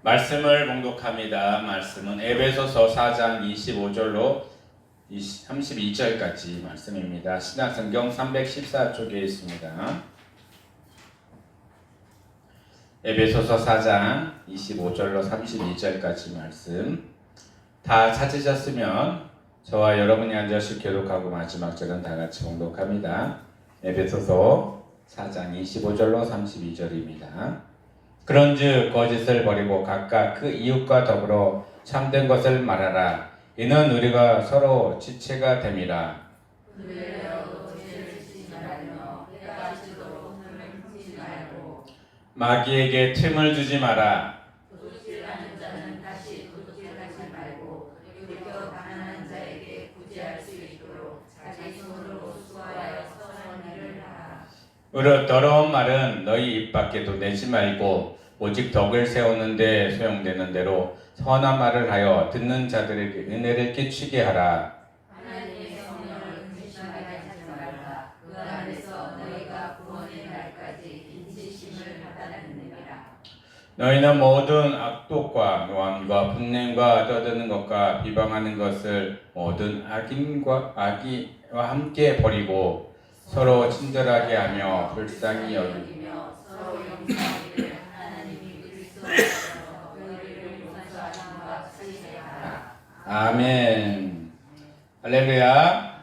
말씀을 봉독합니다. 말씀은 에베소서 4장 25절로 32절까지 말씀입니다. 신약성경 314쪽에 있습니다. 에베소서 4장 25절로 32절까지 말씀. 다 찾으셨으면 저와 여러분이 앉아서 교독하고 마지막 절은 다 같이 봉독합니다. 에베소서 4장 25절로 32절입니다. 그런즉 거짓을 버리고 각각 그 이웃과 더불어 참된 것을 말하라. 이는 우리가 서로 지체가 됨이라. 마귀에게 틈을 주지 마라. 더러운 말은 너희 입 밖에도 내지 말고 오직 덕을 세우는데 소용되는 대로 선한 말을 하여 듣는 자들에게 은혜를 끼치게 하라. 하나님의 성령을 근심하게 하지 말라. 그 안에서 너희가 구원의 날까지 인치심을 받아내느니라. 너희는 모든 악독과 노함과 분냄과 떠드는 것과 비방하는 것을 모든 악인과 악의와 함께 버리고 서로 친절하게 하며 불쌍히 여기며 서로 용서하기를 하나님이 그리스도 안에서 너희를 용서하심과 같이 하라. 아멘. 할렐루야.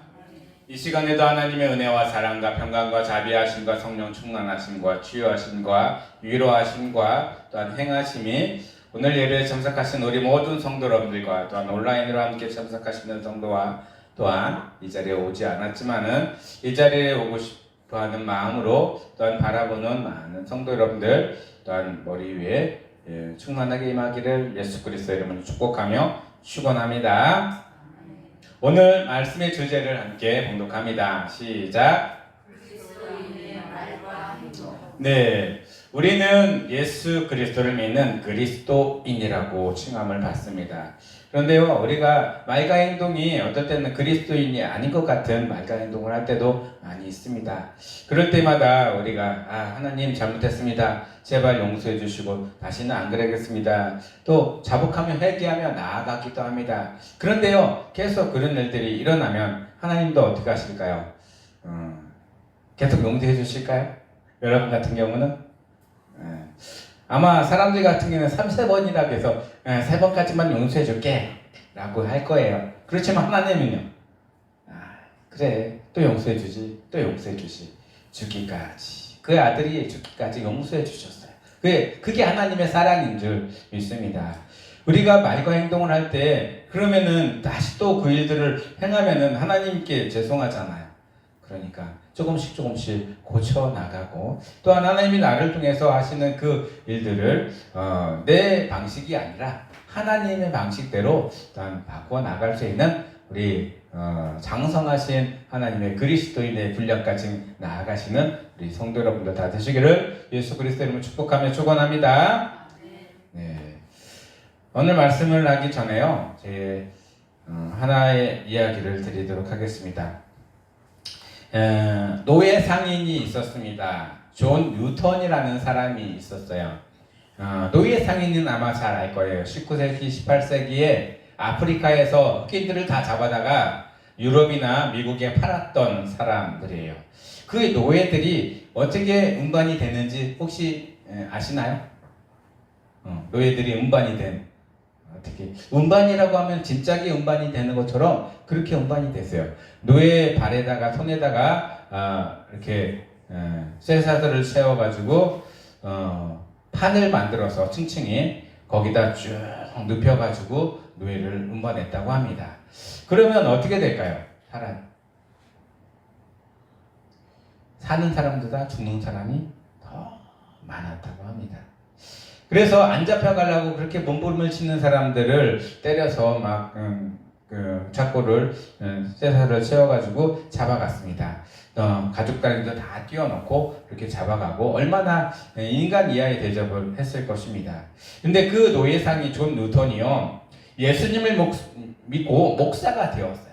이 시간에도 하나님의 은혜와 사랑과 평강과 자비하심과 성령 충만하심과 치유하심과 위로하심과 또한 행하심이 오늘 예배에 참석하신 우리 모든 성도 여러분들과 또한 온라인으로 함께 참석하시는 성도와 또한 이 자리에 오지 않았지만은 이 자리에 오고 싶어하는 마음으로 또한 바라보는 많은 성도 여러분들 또한 머리 위에 충만하게 임하기를 예수 그리스도 이름으로 축복하며 축원합니다. 오늘 말씀의 주제를 함께 봉독합니다. 시작. 그리스도인의 말과 행동. 네, 우리는 예수 그리스도를 믿는 그리스도인이라고 칭함을 받습니다. 그런데요, 우리가 말과 행동이 어떨 때는 그리스도인이 아닌 것 같은 말과 행동을 할 때도 많이 있습니다. 그럴 때마다 우리가 하나님 잘못했습니다. 제발 용서해 주시고 다시는 안 그러겠습니다. 또 자복하며 회개하며 나아가기도 합니다. 그런데요, 계속 그런 일들이 일어나면 하나님도 어떻게 하실까요? 계속 용서해 주실까요? 여러분 같은 경우는? 아마 사람들 같은 경우는 3-4번이라고 해서 3번까지만 용서해 줄게 라고 할 거예요. 그렇지만 하나님은요, 그래, 또 용서해 주지, 또 용서해 주지, 죽기까지, 그 아들이 죽기까지 용서해 주셨어요. 그게 하나님의 사랑인 줄 믿습니다. 우리가 말과 행동을 할 때 그러면은 다시 또 그 일들을 행하면은 하나님께 죄송하잖아요. 그러니까 조금씩 고쳐 나가고, 또한 하나님이 나를 통해서 하시는 그 일들을 내 방식이 아니라 하나님의 방식대로 또한 바꿔 나갈 수 있는 우리 장성하신 하나님의 그리스도인의 분량까지 나아가시는 우리 성도 여러분들 다 되시기를 예수 그리스도 이름으로 축복하며 축원합니다. 네. 오늘 말씀을 하기 전에요, 제 하나의 이야기를 드리도록 하겠습니다. 노예 상인이 있었습니다. 존 뉴턴이라는 사람이 있었어요. 노예 상인은 아마 잘 알 거예요. 19세기, 18세기에 아프리카에서 흑인들을 다 잡아다가 유럽이나 미국에 팔았던 사람들이에요. 그 노예들이 어떻게 운반이 되는지 혹시 아시나요? 노예들이 운반이 된, 어떻게 운반이라고 하면 진짜게 운반이 되는 것처럼 그렇게 운반이 됐어요. 노예 발에다가 손에다가 이렇게 쇠사슬을 세워가지고 판을 만들어서 층층이 거기다 쭉 눕혀가지고 노예를 운반했다고 합니다. 그러면 어떻게 될까요? 사는 사람보다 죽는 사람이 더 많았다고 합니다. 그래서 안 잡혀가려고 그렇게 몸부림을 치는 사람들을 때려서 막 착고를 쇠사슬을 채워가지고 잡아갔습니다. 가죽다리도 다 띄워놓고 이렇게 잡아가고 얼마나 인간 이하의 대접을 했을 것입니다. 근데 그 노예상이 존 뉴턴이요, 예수님을 믿고 목사가 되었어요.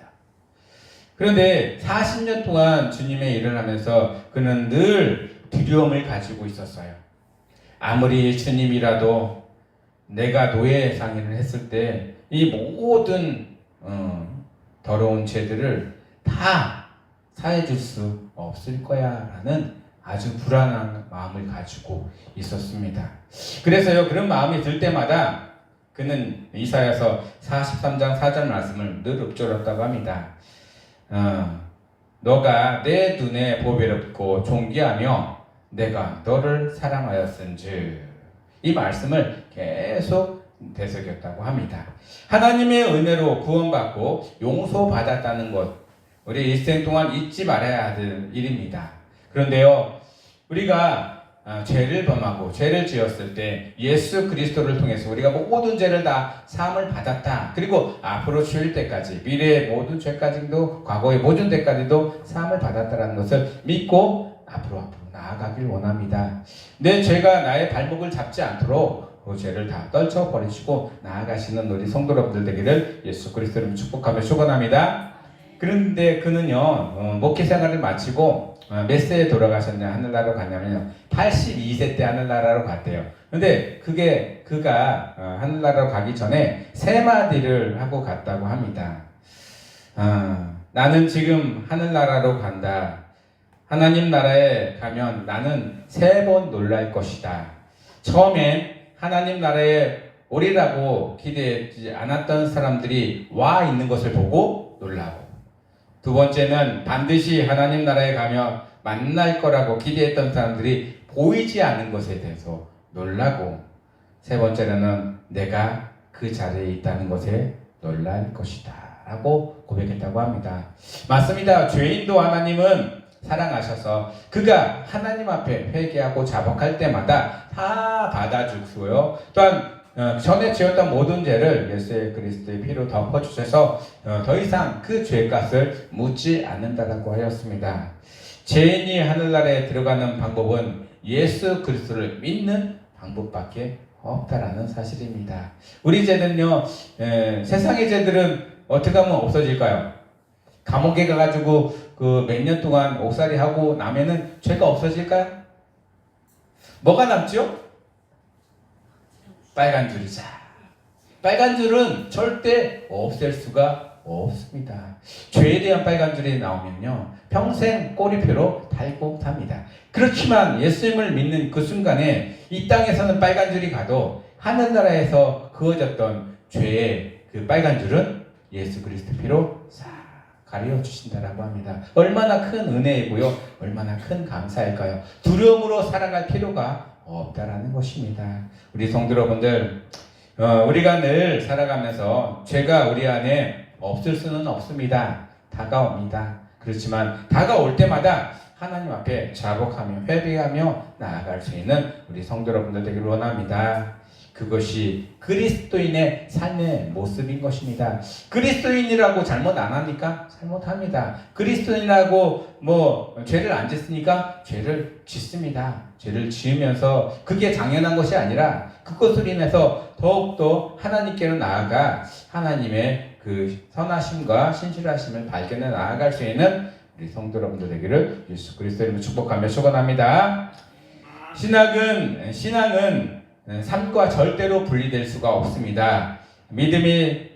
그런데 40년 동안 주님의 일을 하면서 그는 늘 두려움을 가지고 있었어요. 아무리 주님이라도 내가 노예 상의를 했을 때 이 모든 더러운 죄들을 다 사해줄 수 없을 거야 라는 아주 불안한 마음을 가지고 있었습니다. 그래서요, 그런 마음이 들 때마다 그는 이사야서 43장 4절 말씀을 늘 읊조렸다고 합니다. 너가 내 눈에 보배롭고 존귀하며 내가 너를 사랑하였은즉, 이 말씀을 계속 되새겼다고 합니다. 하나님의 은혜로 구원받고 용서받았다는 것, 우리 일생 동안 잊지 말아야 할 일입니다. 그런데요, 우리가 죄를 범하고 죄를 지었을 때 예수 그리스도를 통해서 우리가 모든 죄를 다 사함을 받았다. 그리고 앞으로 주일 때까지, 미래의 모든 죄까지도, 과거의 모든 죄까지도 사함을 받았다는 것을 믿고 앞으로 나아가길 원합니다. 내 죄가 나의 발목을 잡지 않도록 그 죄를 다 떨쳐버리시고 나아가시는 우리 성도 여러분들 되기를 예수 그리스도를 축복하며 축원합니다. 그런데 그는요, 목회 생활을 마치고 몇 세에 돌아가셨냐, 하늘나라로 갔냐면요, 82세 때 하늘나라로 갔대요. 근데 그가 하늘나라로 가기 전에 세 마디를 하고 갔다고 합니다. 나는 지금 하늘나라로 간다. 하나님 나라에 가면 나는 3번 놀랄 것이다. 처음엔 하나님 나라에 오리라고 기대하지 않았던 사람들이 와 있는 것을 보고 놀라고, 두 번째는 반드시 하나님 나라에 가면 만날 거라고 기대했던 사람들이 보이지 않는 것에 대해서 놀라고, 세 번째로는 내가 그 자리에 있다는 것에 놀랄 것이다 라고 고백했다고 합니다. 맞습니다. 죄인도 하나님은 사랑하셔서 그가 하나님 앞에 회개하고 자복할 때마다 다 받아주고요, 또한 전에 지었던 모든 죄를 예수 그리스도의 피로 덮어주셔서 더 이상 그 죄값을 묻지 않는다라고 하였습니다. 죄인이 하늘나라에 들어가는 방법은 예수 그리스도를 믿는 방법밖에 없다라는 사실입니다. 우리 죄는요, 세상의 죄들은 어떻게 하면 없어질까요? 감옥에 가가지고 그 몇 년 동안 옥살이 하고 나면은 죄가 없어질까요? 뭐가 남죠? 빨간 줄이자. 빨간 줄은 절대 없앨 수가 없습니다. 죄에 대한 빨간 줄이 나오면요, 평생 꼬리표로 달고 삽니다. 그렇지만 예수님을 믿는 그 순간에 이 땅에서는 빨간 줄이 가도 하늘나라에서 그어졌던 죄의 그 빨간 줄은 예수 그리스도 피로 싹 가려 주신다라고 합니다. 얼마나 큰 은혜이고요, 얼마나 큰 감사일까요? 두려움으로 살아갈 필요가 없다라는 것입니다. 우리 성도 여러분들, 우리가 늘 살아가면서 죄가 우리 안에 없을 수는 없습니다. 다가옵니다. 그렇지만 다가올 때마다 하나님 앞에 자복하며 회개하며 나아갈 수 있는 우리 성도 여러분들 되기를 원합니다. 그것이 그리스도인의 삶의 모습인 것입니다. 그리스도인이라고 잘못 안 합니까? 잘못합니다. 그리스도인이라고 죄를 안 짓으니까 죄를 짓습니다. 죄를 지으면서 그게 당연한 것이 아니라 그것으로 인해서 더욱더 하나님께로 나아가 하나님의 그 선하심과 신실하심을 발견해 나아갈 수 있는 우리 성도 여러분들 되기를 예수 그리스도의 이름으로 축복하며 축원합니다. 신앙은 삶과 절대로 분리될 수가 없습니다. 믿음이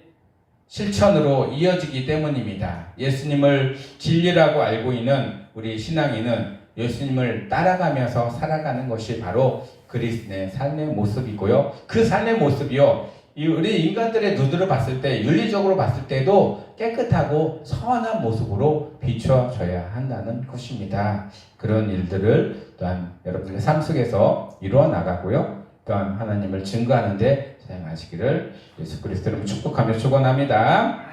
실천으로 이어지기 때문입니다. 예수님을 진리라고 알고 있는 우리 신앙인은 예수님을 따라가면서 살아가는 것이 바로 그리스도의 삶의 모습이고요. 그 삶의 모습이요, 우리 인간들의 눈으로 봤을 때, 윤리적으로 봤을 때도 깨끗하고 선한 모습으로 비춰져야 한다는 것입니다. 그런 일들을 또한 여러분들의 삶 속에서 이루어 나가고요, 또한 하나님을 증거하는 데 사용하시기를 예수 그리스도로 축복하며 축원합니다.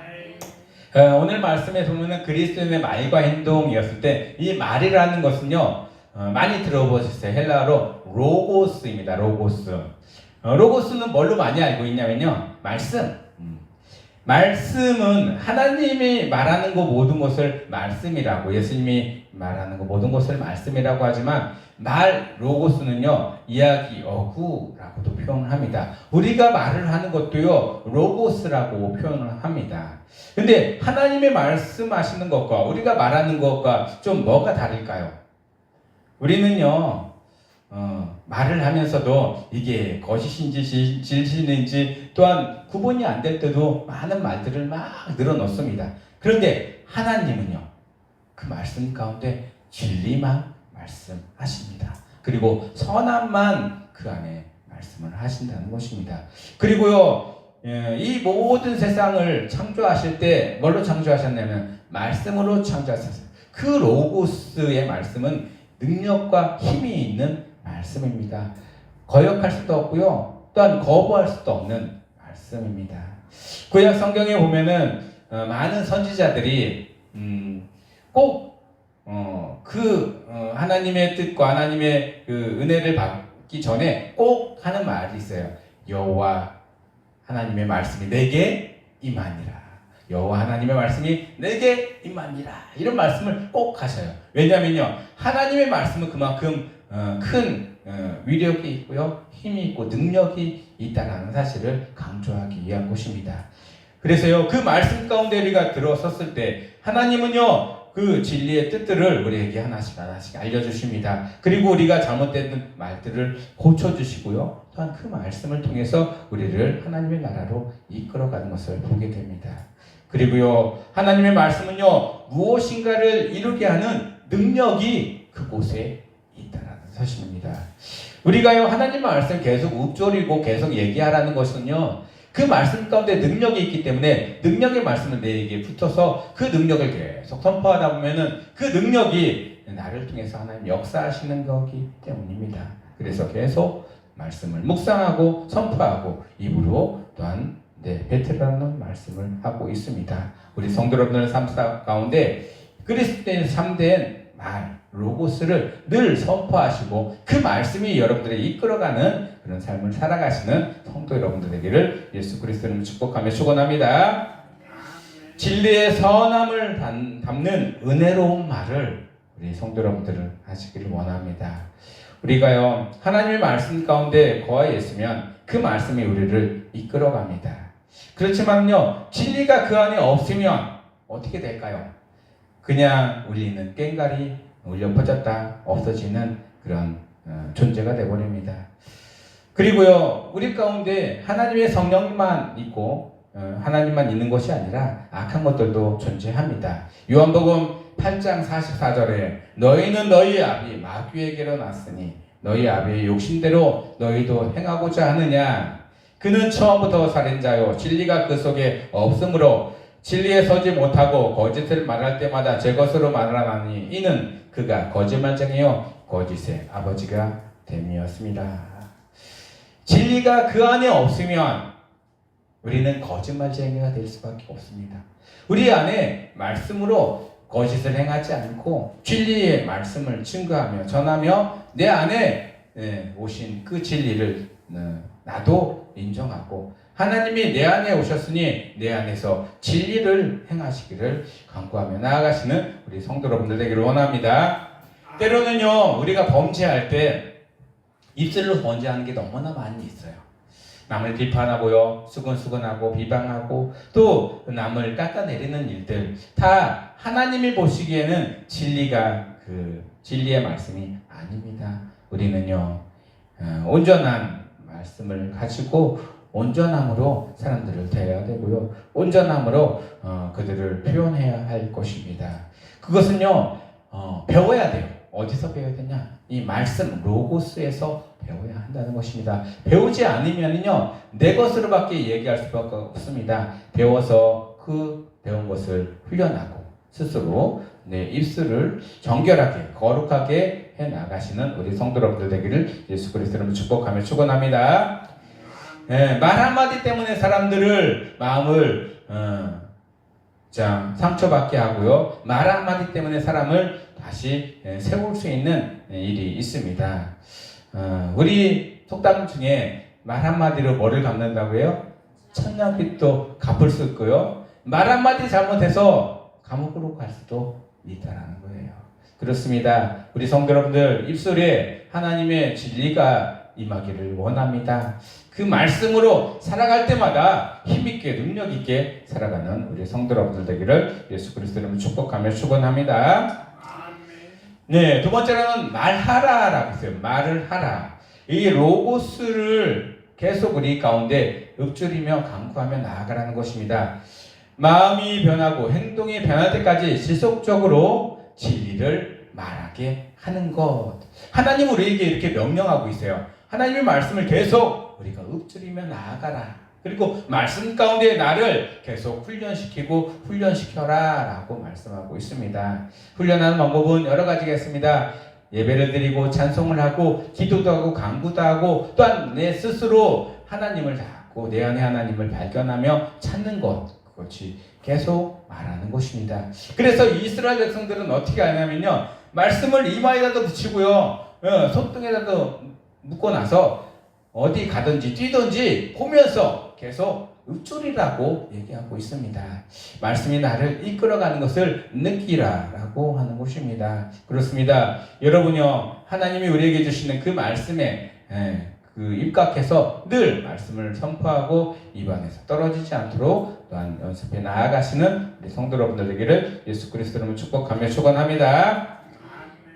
오늘 말씀에 보면은 그리스도인의 말과 행동이었을 때, 이 말이라는 것은요, 많이 들어보셨어요. 헬라어로 로고스입니다. 로고스는 뭘로 많이 알고 있냐면요, 말씀은 하나님이 말하는 것 모든 것을 말씀이라고, 예수님이 말하는 것 모든 것을 말씀이라고 하지만, 로고스는요, 이야기, 어구라고도 표현을 합니다. 우리가 말을 하는 것도요, 로고스라고 표현을 합니다. 근데 하나님의 말씀하시는 것과 우리가 말하는 것과 좀 뭐가 다를까요? 우리는요, 말을 하면서도 이게 거짓인지 진실인지 또한 구분이 안 될 때도 많은 말들을 막 늘어놓습니다. 그런데 하나님은요, 그 말씀 가운데 진리만 말씀하십니다. 그리고 선함만 그 안에 말씀을 하신다는 것입니다. 그리고요, 이 모든 세상을 창조하실 때 뭘로 창조하셨냐면 말씀으로 창조하셨어요. 그 로고스의 말씀은 능력과 힘이 있는 말씀입니다. 거역할 수도 없고요, 또한 거부할 수도 없는 말씀입니다. 구약 성경에 보면은 많은 선지자들이 꼭 하나님의 뜻과 하나님의 그 은혜를 받기 전에 꼭 하는 말이 있어요. 여호와 하나님의 말씀이 내게 임하니라. 여호와 하나님의 말씀이 내게 임하니라. 이런 말씀을 꼭 하셔요. 왜냐면요, 하나님의 말씀은 그만큼 큰 위력이 있고요, 힘이 있고 능력이 있다는 사실을 강조하기 위한 것입니다. 그래서요, 그 말씀 가운데 우리가 들어섰을 때 하나님은요, 그 진리의 뜻들을 우리에게 하나씩 하나씩 알려주십니다. 그리고 우리가 잘못된 말들을 고쳐주시고요, 또한 그 말씀을 통해서 우리를 하나님의 나라로 이끌어가는 것을 보게 됩니다. 그리고요, 하나님의 말씀은요, 무엇인가를 이루게 하는 능력이 그곳에 있다는 사실입니다. 우리가요, 하나님 말씀 계속 읊조리고 계속 얘기하라는 것은요, 그 말씀 가운데 능력이 있기 때문에 능력의 말씀을 내게 붙어서 그 능력을 계속 선포하다 보면은 그 능력이 나를 통해서 하나님 역사하시는 거기 때문입니다. 그래서 계속 말씀을 묵상하고 선포하고 입으로 또한 뱉으라는 말씀을 하고 있습니다. 우리 성도 여러분들 삶 가운데 그리스도의 참된 말 로고스를 늘 선포하시고 그 말씀이 여러분들을 이끌어가는 그런 삶을 살아가시는 성도 여러분들 되기를 예수 그리스도를 축복하며 축원합니다. 진리의 선함을 담는 은혜로운 말을 우리 성도 여러분들은 하시기를 원합니다. 우리가요, 하나님의 말씀 가운데 거하여 있으면 그 말씀이 우리를 이끌어갑니다. 그렇지만요, 진리가 그 안에 없으면 어떻게 될까요? 그냥 울리는 꽹과리 울려 퍼졌다 없어지는 그런 존재가 되어버립니다. 그리고요, 우리 가운데 하나님의 성령만 있고 하나님만 있는 것이 아니라 악한 것들도 존재합니다. 요한복음 8장 44절에 너희는 너희 아비 마귀에게로 났으니 너희 아비의 욕심대로 너희도 행하고자 하느냐. 그는 처음부터 살인자요 진리가 그 속에 없으므로 진리에 서지 못하고 거짓을 말할 때마다 제 것으로 말하나니 이는 그가 거짓말쟁이요 거짓의 아버지가 됨이었습니다. 진리가 그 안에 없으면 우리는 거짓말쟁이가 될 수밖에 없습니다. 우리 안에 말씀으로 거짓을 행하지 않고 진리의 말씀을 증거하며 전하며 내 안에 오신 그 진리를 나도 인정하고 하나님이 내 안에 오셨으니 내 안에서 진리를 행하시기를 간구하며 나아가시는 우리 성도 여러분들 되기를 원합니다. 때로는요, 우리가 범죄할 때 입술로 범죄하는 게 너무나 많이 있어요. 남을 비판하고요, 수근수근하고 비방하고 또 남을 깎아내리는 일들 다 하나님이 보시기에는 진리가 그 진리의 말씀이 아닙니다. 우리는요, 온전한 말씀을 가지고 온전함으로 사람들을 대해야 되고요, 온전함으로 그들을 표현해야 할 것입니다. 그것은요, 배워야 돼요. 어디서 배워야 되냐? 이 말씀 로고스에서 배워야 한다는 것입니다. 배우지 않으면요, 내 것으로밖에 얘기할 수밖에 없습니다. 배워서 그 배운 것을 훈련하고 스스로 내 입술을 정결하게 거룩하게 해 나가시는 우리 성도 여러분들 되기를 예수 그리스도로 축복하며 축원합니다. 말 한마디 때문에 사람들을 마음을 상처받게 하고요, 말 한마디 때문에 사람을 다시 세울 수 있는 일이 있습니다. 우리 속담 중에 말 한마디로 뭐를 갚는다고 해요? 천냥빚도 갚을 수 있고요, 말 한마디 잘못해서 감옥으로 갈 수도 있다라는 거예요. 그렇습니다. 우리 성도 여러분들 입술에 하나님의 진리가 임하기를 원합니다. 그 말씀으로 살아갈 때마다 힘있게 능력있게 살아가는 우리 성도 여러분들 되기를 예수 그리스도로 축복하며 축원합니다. 네, 두 번째로는 말하라라고 했어요. 말을 하라. 이 로고스를 계속 우리 가운데 읊조리며 강구하며 나아가라는 것입니다. 마음이 변하고 행동이 변할 때까지 지속적으로 진리를 말하게 하는 것. 하나님은 우리에게 이렇게 명령하고 있어요. 하나님의 말씀을 계속 우리가 읊조리며 나아가라. 그리고 말씀 가운데 나를 계속 훈련시키고 훈련시켜라 라고 말씀하고 있습니다. 훈련하는 방법은 여러 가지가 있습니다. 예배를 드리고 찬송을 하고 기도도 하고 강구도 하고 또한 내 스스로 하나님을 닫고 내 안에 하나님을 발견하며 찾는 것, 그것이 계속 말하는 것입니다. 그래서 이스라엘 백성들은 어떻게 하냐면요, 말씀을 이마에다도 붙이고요, 손등에다도 묶고 나서 어디 가든지 뛰든지 보면서 계속 읊조리라고 얘기하고 있습니다. 말씀이 나를 이끌어가는 것을 느끼라라고 하는 것입니다. 그렇습니다. 여러분요, 하나님이 우리에게 주시는 그 말씀에 그 입각해서 늘 말씀을 선포하고 입안에서 떨어지지 않도록 또한 연습해 나아가시는 우리 성도 여러분들 되기를 예수 그리스도로 축복하며 축원합니다.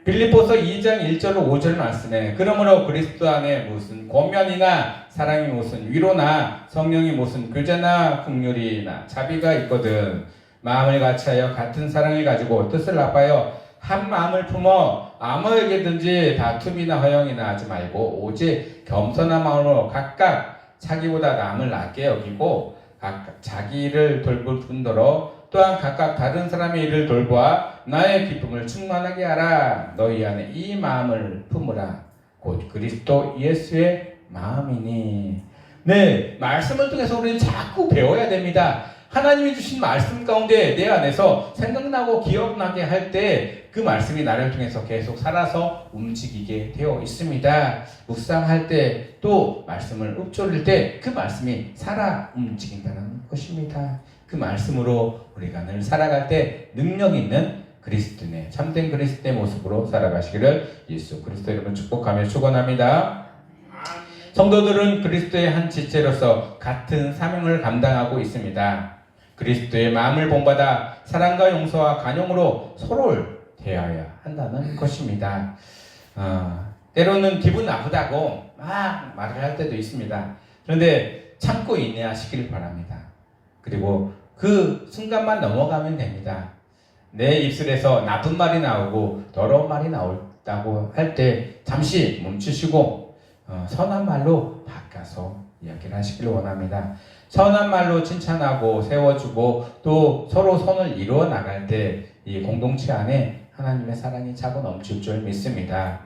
빌립보서 2장 1절로 5절 말씀에 그러므로 그리스도 안에 무슨 권면이나 사랑이 무슨 위로나 성령이 무슨 교제나 긍휼이나 자비가 있거든 마음을 같이하여 같은 사랑을 가지고 뜻을 합하여 한 마음을 품어 아무에게든지 다툼이나 허영이나 하지 말고 오직 겸손한 마음으로 각각 자기보다 남을 낫게 여기고 각각 자기를 돌볼 뿐더러 또한 각각 다른 사람의 일을 돌보아 나의 기쁨을 충만하게 하라. 너희 안에 이 마음을 품으라. 곧 그리스도 예수의 마음이니. 네, 말씀을 통해서 우리는 자꾸 배워야 됩니다. 하나님이 주신 말씀 가운데 내 안에서 생각나고 기억나게 할 때 그 말씀이 나를 통해서 계속 살아서 움직이게 되어 있습니다. 묵상할 때 또 말씀을 읊조릴 때 그 말씀이 살아 움직인다는 것입니다. 그 말씀으로 우리가 늘 살아갈 때 능력 있는 그리스도인의 참된 그리스도의 모습으로 살아가시기를 예수 그리스도 이름으로 축복하며 축원합니다. 성도들은 그리스도의 한 지체로서 같은 사명을 감당하고 있습니다. 그리스도의 마음을 본받아 사랑과 용서와 간용으로 서로를 대해야 한다는 것입니다. 때로는 기분 나쁘다고 막 말을 할 때도 있습니다. 그런데 참고 인내하시길 바랍니다. 그리고 그 순간만 넘어가면 됩니다. 내 입술에서 나쁜 말이 나오고 더러운 말이 나온다고 할 때 잠시 멈추시고 선한 말로 바꿔서 이야기를 하시길 원합니다. 선한 말로 칭찬하고 세워주고 또 서로 선을 이루어 나갈 때 이 공동체 안에 하나님의 사랑이 차고 넘칠 줄 믿습니다.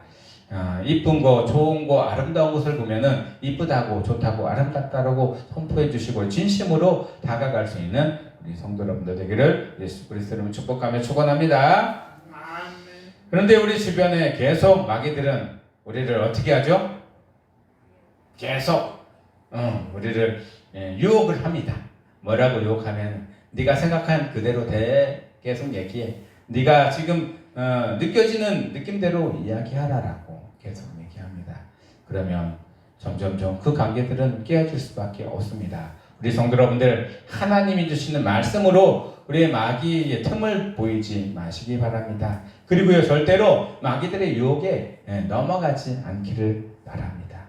이쁜 거, 좋은 거, 아름다운 것을 보면은 이쁘다고, 좋다고, 아름답다고 선포해 주시고 진심으로 다가갈 수 있는 우리 성도 여러분들 되기를 예수 그리스도로 축복하며 축원합니다. 그런데 우리 주변에 계속 마귀들은 우리를 어떻게 하죠? 계속 우리를 유혹을 합니다. 뭐라고 유혹하면 네가 생각한 그대로 계속 얘기해. 네가 지금 느껴지는 느낌대로 이야기하라라고 계속 얘기합니다. 그러면 점점점 그 관계들은 깨어질 수밖에 없습니다. 우리 성도 여러분들 하나님이 주시는 말씀으로 우리의 마귀의 틈을 보이지 마시기 바랍니다. 그리고요 절대로 마귀들의 유혹에 넘어가지 않기를 바랍니다.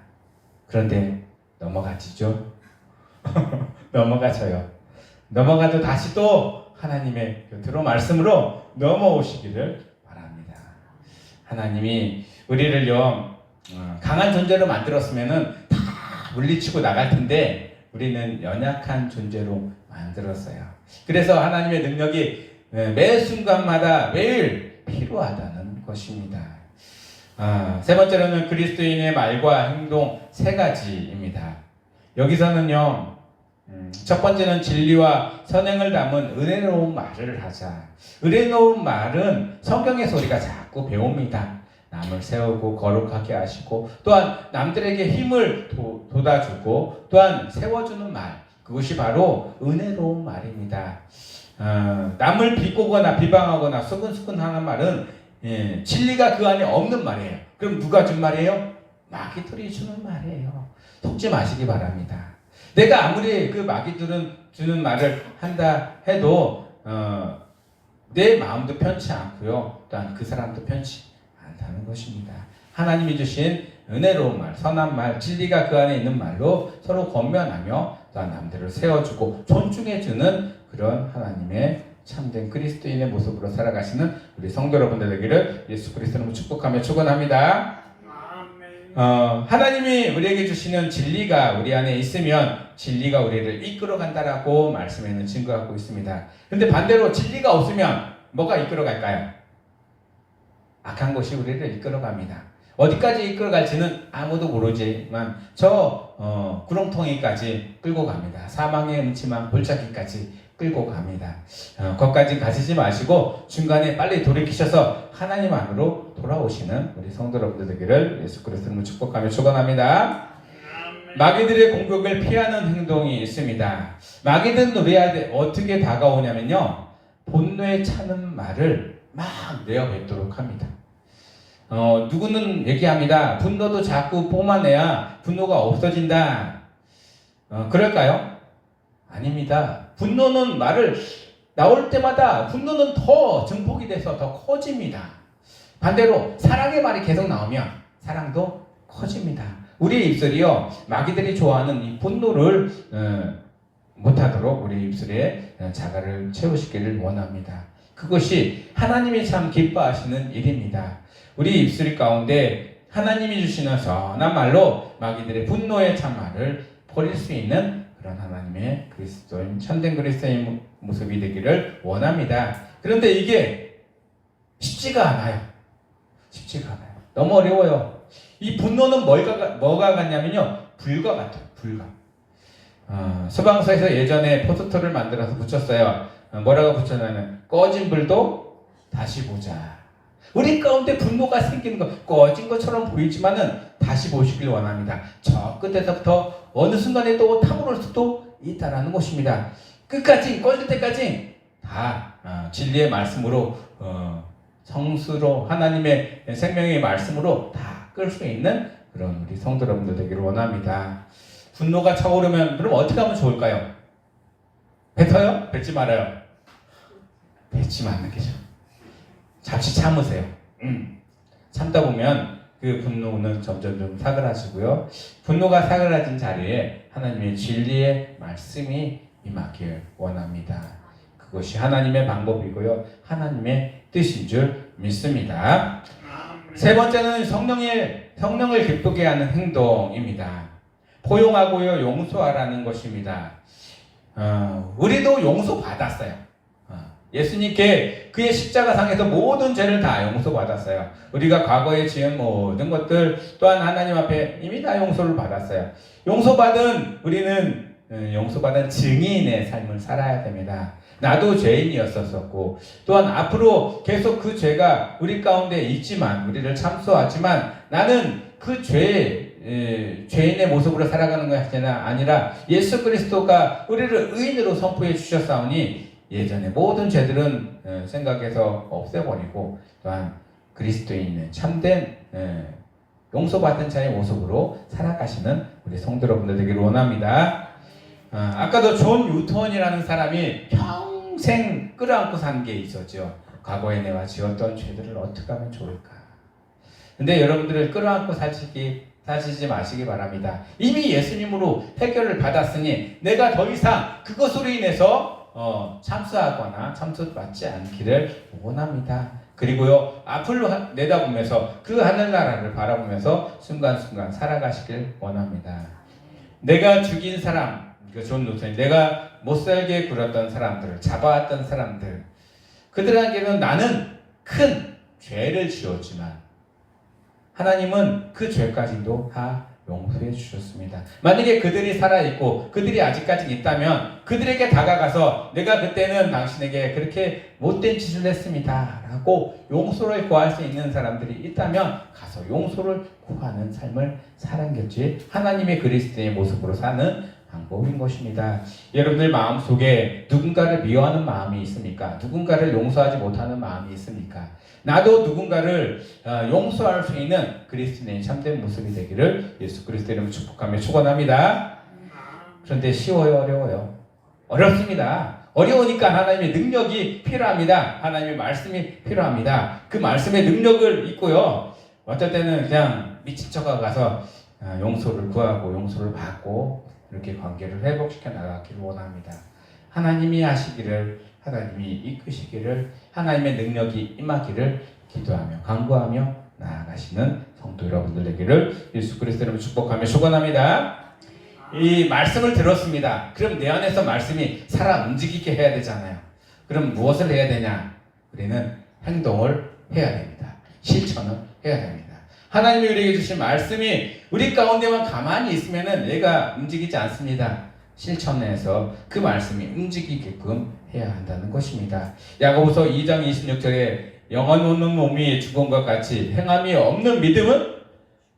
그런데 넘어가지죠? 넘어가져요. 넘어가도 다시 또 하나님의 곁으로 말씀으로 넘어오시기를 바랍니다. 하나님이 우리를요 강한 존재로 만들었으면은 다 물리치고 나갈 텐데 우리는 연약한 존재로 만들었어요. 그래서 하나님의 능력이 매 순간마다 매일 필요하다는 것입니다. 세 번째로는 그리스도인의 말과 행동 세 가지입니다. 여기서는요 첫 번째는 진리와 선행을 담은 은혜로운 말을 하자. 은혜로운 말은 성경에서 우리가 자꾸 배웁니다. 남을 세우고 거룩하게 하시고 또한 남들에게 힘을 돋아주고 또한 세워주는 말, 그것이 바로 은혜로운 말입니다. 남을 비꼬거나 비방하거나 수근수근하는 말은 진리가 그 안에 없는 말이에요. 그럼 누가 준 말이에요? 마귀들이 주는 말이에요. 속지 마시기 바랍니다. 내가 아무리 그 마귀들은 주는 말을 한다 해도 내 마음도 편치 않고요. 또한 그 사람도 편치 못하는 것입니다. 하나님이 주신 은혜로운 말, 선한 말, 진리가 그 안에 있는 말로 서로 권면하며 또한 남들을 세워주고 존중해주는 그런 하나님의 참된 그리스도인의 모습으로 살아가시는 우리 성도 여러분들 되기를 예수 그리스도로 축복하며 축원합니다. 하나님이 우리에게 주시는 진리가 우리 안에 있으면 진리가 우리를 이끌어 간다라고 말씀에는 증거하고 있습니다. 그런데 반대로 진리가 없으면 뭐가 이끌어 갈까요? 악한 것이 우리를 이끌어 갑니다. 어디까지 이끌어 갈지는 아무도 모르지만 저 구렁텅이까지 끌고 갑니다. 사망의 음침한 골짜기까지 끌고 갑니다. 거기까지 가시지 마시고 중간에 빨리 돌이키셔서 하나님 안으로 돌아오시는 우리 성도 여러분들 되기를 예수 그리스도로 축복하며 축원합니다. 마귀들의 공격을 피하는 행동이 있습니다. 마귀들은 우리한테 어떻게 다가오냐면요, 본노에 차는 말을 막 내어뱉도록 합니다. 누구는 얘기합니다. 분노도 자꾸 뿜어내야 분노가 없어진다. 그럴까요? 아닙니다. 분노는 말을 나올 때마다 분노는 더 증폭이 돼서 더 커집니다. 반대로 사랑의 말이 계속 나오면 사랑도 커집니다. 우리의 입술이요, 마귀들이 좋아하는 이 분노를 못하도록 우리 입술에 자갈을 채우시기를 원합니다. 그것이 하나님이 참 기뻐하시는 일입니다. 우리 입술 가운데 하나님이 주시는 선한 말로 마귀들의 분노의 참말을 버릴 수 있는 그런 하나님의 그리스도인, 참된 그리스도인 모습이 되기를 원합니다. 그런데 이게 쉽지가 않아요. 쉽지가 않아요. 너무 어려워요. 이 분노는 뭐가 같냐면요, 불과 같아요. 불과. 소방서에서 예전에 포스터를 만들어서 붙였어요. 뭐라고 붙였냐면 꺼진 불도 다시 보자. 우리 가운데 분노가 생기는 거 꺼진 것처럼 보이지만은 다시 보시길 원합니다. 저 끝에서부터 어느 순간에 또 타오를 수도 있다라는 것입니다. 끝까지 꺼질 때까지 다 진리의 말씀으로 성수로 하나님의 생명의 말씀으로 다 끌 수 있는 그런 우리 성도 여러분들 되기를 원합니다. 분노가 차오르면 그럼 어떻게 하면 좋을까요? 뱉어요? 뱉지 말아요? 뱉지 말는 게죠. 잠시 참으세요. 참다 보면 그 분노는 점점 좀 사그라지고요. 분노가 사그라진 자리에 하나님의 진리의 말씀이 임하길 원합니다. 그것이 하나님의 방법이고요, 하나님의 뜻인 줄 믿습니다. 세 번째는 성령을 기쁘게 하는 행동입니다. 포용하고요, 용서하라는 것입니다. 우리도 용서받았어요. 예수님께 그의 십자가상에서 모든 죄를 다 용서받았어요. 우리가 과거에 지은 모든 것들 또한 하나님 앞에 이미 다 용서를 받았어요. 우리는 용서받은 증인의 삶을 살아야 됩니다. 나도 죄인이었었고 또한 앞으로 계속 그 죄가 우리 가운데 있지만, 우리를 참소하지만 나는 그 죄인의 모습으로 살아가는 것이 아니라 예수 그리스도가 우리를 의인으로 선포해 주셨사오니 예전의 모든 죄들은 생각에서 없애버리고 또한 그리스도인의 참된 용서받은 자의 모습으로 살아가시는 우리 성도 여러분들 되기를 원합니다. 아까도 존 유턴이라는 사람이 평생 끌어안고 산 게 있었죠. 과거에 내가 지었던 죄들을 어떻게 하면 좋을까. 근데 여러분들을 끌어안고 사시지 마시기 바랍니다. 이미 예수님으로 해결을 받았으니 내가 더 이상 그것으로 인해서 참수하거나 참수받지 않기를 원합니다. 그리고요, 앞으로 내다보면서 그 하늘나라를 바라보면서 순간순간 살아가시길 원합니다. 내가 죽인 사람, 존 노턴이 내가 못살게 굴었던 사람들, 잡아왔던 사람들, 그들에게는 나는 큰 죄를 지었지만 하나님은 그 죄까지도 다 용서해 주셨습니다. 만약에 그들이 살아있고 그들이 아직까지 있다면 그들에게 다가가서 내가 그때는 당신에게 그렇게 못된 짓을 했습니다 라고 용서를 구할 수 있는 사람들이 있다면 가서 용서를 구하는 삶을 사는 것이 하나님의 그리스도의 모습으로 사는 방법인 것입니다. 여러분들 마음속에 누군가를 미워하는 마음이 있습니까? 누군가를 용서하지 못하는 마음이 있습니까? 나도 누군가를 용서할 수 있는 그리스도인의 참된 모습이 되기를 예수 그리스도 이름으로 축복하며 축원합니다. 그런데 쉬워요? 어려워요? 어렵습니다. 어려우니까 하나님의 능력이 필요합니다. 하나님의 말씀이 필요합니다. 그 말씀의 능력을 있고요, 어떨 때는 그냥 미친 척하고 가서 용서를 구하고 용서를 받고 이렇게 관계를 회복시켜 나가기를 원합니다. 하나님이 하시기를, 하나님이 이끄시기를, 하나님의 능력이 임하기를 기도하며 간구하며 나아가시는 성도 여러분들 되기를 예수 그리스도로 축복하며 축원합니다. 이 말씀을 들었습니다. 그럼 내 안에서 말씀이 살아 움직이게 해야 되잖아요. 그럼 무엇을 해야 되냐? 우리는 행동을 해야 됩니다. 실천을 해야 됩니다. 하나님이 우리에게 주신 말씀이 우리 가운데만 가만히 있으면은 얘가 움직이지 않습니다. 실천해서 그 말씀이 움직이게끔 해야 한다는 것입니다. 야고보서 2장 26절에 영혼 없는 몸이 죽은 것 같이 행함이 없는 믿음은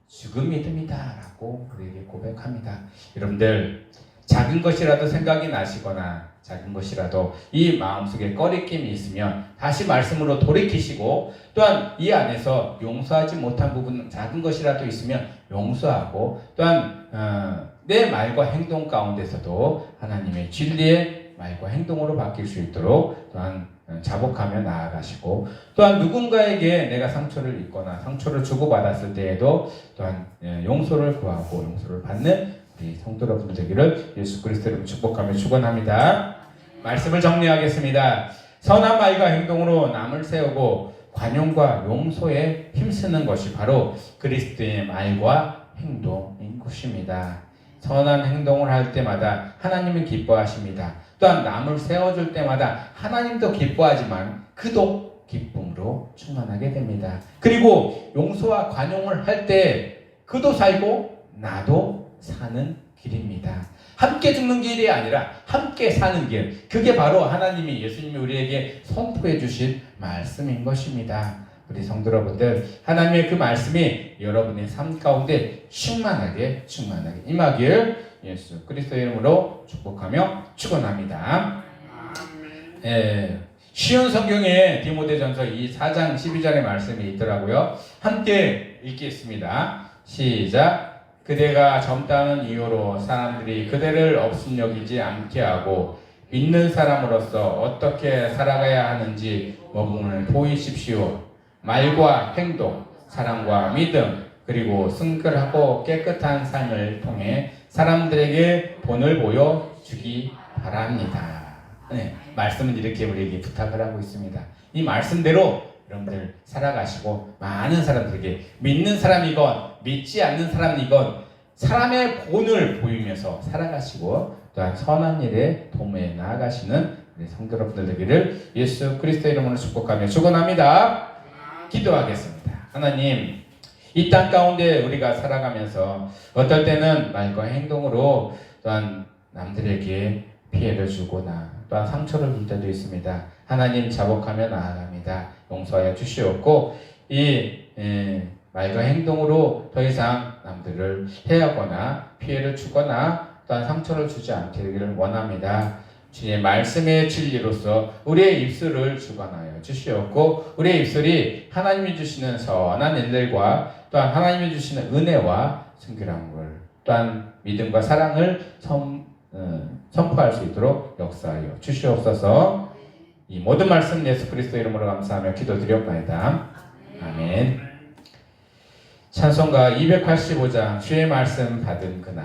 죽은 믿음이다 라고 우리에게 고백합니다. 여러분들 작은 것이라도 생각이 나시거나 작은 것이라도 이 마음속에 꺼리낌이 있으면 다시 말씀으로 돌이키시고, 또한 이 안에서 용서하지 못한 부분 작은 것이라도 있으면 용서하고, 또한 내 말과 행동 가운데서도 하나님의 진리의 말과 행동으로 바뀔 수 있도록 또한 자복하며 나아가시고, 또한 누군가에게 내가 상처를 입거나 상처를 주고받았을 때에도 또한 용서를 구하고 용서를 받는 우리 성도 여러분 되기를 예수 그리스도로 축복하며 축원합니다. 말씀을 정리하겠습니다. 선한 말과 행동으로 남을 세우고 관용과 용서에 힘쓰는 것이 바로 그리스도의 말과 행동인 것입니다. 선한 행동을 할 때마다 하나님은 기뻐하십니다. 또한 남을 세워줄 때마다 하나님도 기뻐하지만 그도 기쁨으로 충만하게 됩니다. 그리고 용서와 관용을 할 때 그도 살고 나도 사는 길입니다. 함께 죽는 길이 아니라 함께 사는 길, 그게 바로 하나님이, 예수님이 우리에게 선포해 주신 말씀인 것입니다. 우리 성도 여러분들, 하나님의 그 말씀이 여러분의 삶 가운데 충만하게 임하길 예수 그리스도의 이름으로 축복하며 축원합니다. 쉬운 성경에 디모데전서 4장 12절의 말씀이 있더라고요. 함께 읽겠습니다. 시작. 그대가 젊다는 이유로 사람들이 그대를 업신여기지 않게 하고 믿는 사람으로서 어떻게 살아가야 하는지 모범을 보이십시오. 말과 행동, 사랑과 믿음, 그리고 순결하고 깨끗한 삶을 통해 사람들에게 본을 보여주기 바랍니다. 네, 말씀은 이렇게 우리에게 부탁을 하고 있습니다. 이 말씀대로 여러분들 살아가시고 많은 사람들에게, 믿는 사람이건 믿지 않는 사람이건 사람의 본을 보이면서 살아가시고 또한 선한 일에 도모해 나아가시는 우리 성도 여러분들 되기를 예수 그리스도의 이름으로 축복하며 축원합니다. 기도하겠습니다. 하나님, 이 땅 가운데 우리가 살아가면서 어떨 때는 말과 행동으로 또한 남들에게 피해를 주거나 또한 상처를 줄 때도 있습니다. 하나님, 자복하며 나아갑니다. 용서하여 주시옵고 이 말과 행동으로 더 이상 남들을 해하거나 피해를 주거나 또한 상처를 주지 않게 되기를 원합니다. 주님의 말씀의 진리로서 우리의 입술을 주관하여 주시옵고, 우리의 입술이 하나님이 주시는 선한 일들과 또한 하나님이 주시는 은혜와 순결함을, 또한 믿음과 사랑을 선포할 수 있도록 역사하여 주시옵소서. 이 모든 말씀 예수 그리스도 이름으로 감사하며 기도드리옵나이다. 아멘. 찬송가 285장 주의 말씀 받은 그날.